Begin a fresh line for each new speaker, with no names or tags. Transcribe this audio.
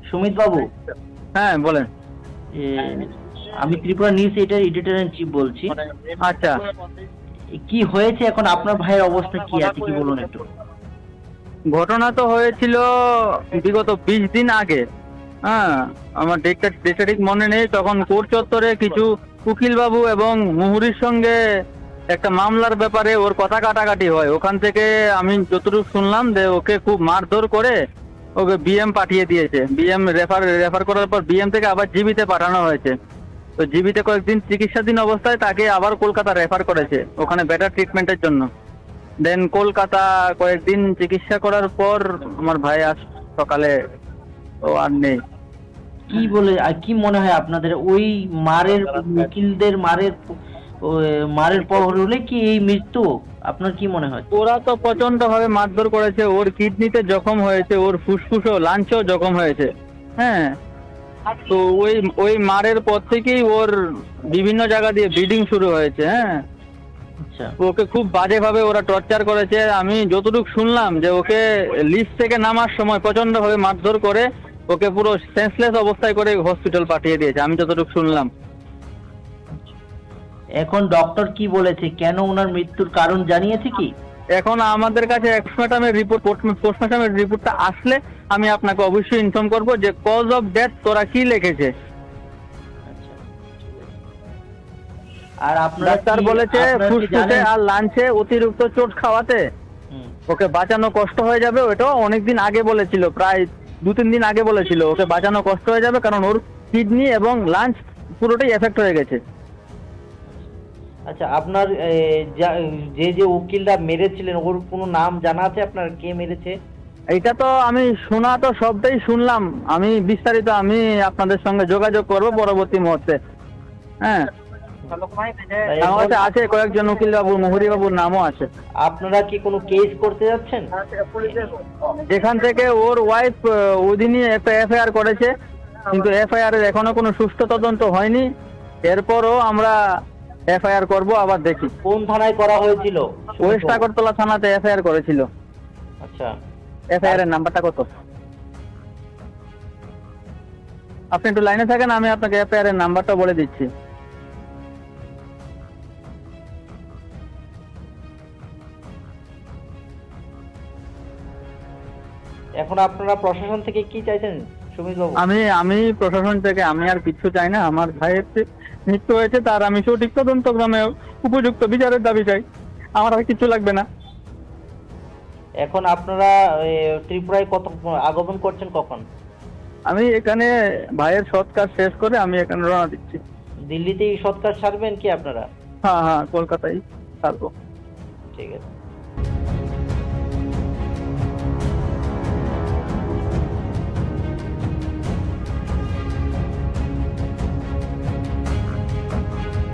সুমিত বাবু,
হ্যাঁ বলেন।
এ, আমি Tripura news editor in chief বলছি।
আচ্ছা,
কি হয়েছে এখন, আপনার ভাইয়ের অবস্থা কি আছে কি বলুন একটু।
ঘটনা তো হয়েছিল বিগত 20 দিন আগে। হ্যাঁ, আমার ডেটটা ঠিক মনে নেই। তখন কোর্ট চত্বরে কিছু উকিল বাবু এবং মুহুরির সঙ্গে একটা মামলার ব্যাপারে ওর কথা কাটাকাটি হয়। ওখান থেকে আমি যতটুকু শুনলাম যে ওকে খুব মারধর করে ওকে বিএম পাঠিয়ে দিয়েছে। বিএম রেফার করার পর বিএম থেকে আবার জিবিতে পাঠানো হয়েছে। তো জিবিতে কয়েকদিন চিকিৎসাধীন অবস্থায় তাকে আবার কলকাতা রেফার করেছে ওখানে বেটার ট্রিটমেন্টের জন্য। দেন কলকাতা কয়েকদিন চিকিৎসা করার পর আমার ভাই আজ সকালে ও আর নেই।
কি বলে, আর কি মনে হয় আপনাদের ওই মারের উকিলদের মারের পর হলে কি এই মৃত্যু, আপনার কি মনে হয়?
ওরা তো প্রচন্ড ভাবে মারধর করেছে। ওর কিডনিতে জখম হয়েছে, ওর ফুসফুসও লাঞ্চও জখম হয়েছে। হ্যাঁ, তো ওই মারের পর থেকেই ওর বিভিন্ন জায়গা দিয়ে ব্লিডিং শুরু হয়েছে। হ্যাঁ,
আচ্ছা,
ওকে খুব বাজেভাবে ওরা টর্চার করেছে। আমি যতটুকু শুনলাম যে ওকে লিফট থেকে নামার সময় প্রচন্ড ভাবে মারধর করে ওকে পুরো সেন্সলেস অবস্থায় করে হসপিটাল পাঠিয়ে দিয়েছে, আমি যতটুকু শুনলাম।
এখন ডক্টর কি বলেছে, কেন ওনার মৃত্যুর কারণ জানিয়েছে কি?
এখন আমাদের কাছে পোস্টমর্টমের রিপোর্টটা আসলে আমি আপনাকে অবশ্যই ইনফর্ম করব যে কজ অফ ডেথ তোরা কি লিখেছে।
আচ্ছা, আর আপনারা
ডাক্তার বলেছে ফুসফুসে আর লাঞ্চে অতিরিক্ত চোট খাওয়াতে ওকে বাঁচানো কষ্ট হয়ে যাবে। ওটাও অনেকদিন আগে বলেছিল, প্রায় 2-3 দিন আগে বলেছিল ওকে বাঁচানো কষ্ট হয়ে যাবে, কারণ ওর কিডনি এবং লাঞ্চ পুরোটাই এফেক্ট হয়ে গেছে।
আচ্ছা, আপনার যে উকিলরা মেরেছিলেন ওর কোনো নাম জানা আছে আপনার, কে মেরেছে?
এটা তো আমি শোনা তো সবটাই শুনলাম। আমি বিস্তারিত আমি আপনাদের সঙ্গে যোগাযোগ করব পরবর্তী মুহূর্তে। হ্যাঁ, আমার কাছে আছে কয়েকজন উকিল বাবু, মুহুরি বাবুর নামও আছে।
আপনারা কি কোনো কেস করতে যাচ্ছেন?
এখান থেকে ওর ওয়াইফ ওদিনই একটা এফআইআর করেছে, কিন্তু এফআইআর এর এখনো কোনো সুষ্ঠু তদন্ত হয়নি। এরপরও আমরা এফআইআর করব, আবার দেখি।
কোন থানায় করা হয়েছিল?
ওয়েস্ট আগরতলা থানাতে এফআইআর করেছিল।
আচ্ছা,
এফআইআর এর নাম্বারটা কত? আপনি একটু লাইনে থাকেন, আমি আপনাকে এফআইআর এর নাম্বারটা বলে দিচ্ছি।
এখন আপনারা প্রশাসন থেকে কি চাইছেন সুমিত বাবু?
আমি প্রশাসন থেকে আমি আর কিছু চাই না। আমার ভাইয়ের যে মৃত্যু হয়েছে তার আমি সঠিক তদন্তক্রমে উপযুক্ত বিচারের দাবি চাই। আমার আর কিছু লাগবে না।
এখন আপনারা ত্রিপুরায় কত আগমন করছেন কখন?
আমি এখানে ভাইয়ের সৎ কাজ শেষ করে আমি এখানে রওনা দিচ্ছি।
দিল্লিতেই সৎকার সারবেন কি আপনারা?
হ্যাঁ হ্যাঁ, কলকাতায় ছাড়বো।
ঠিক আছে।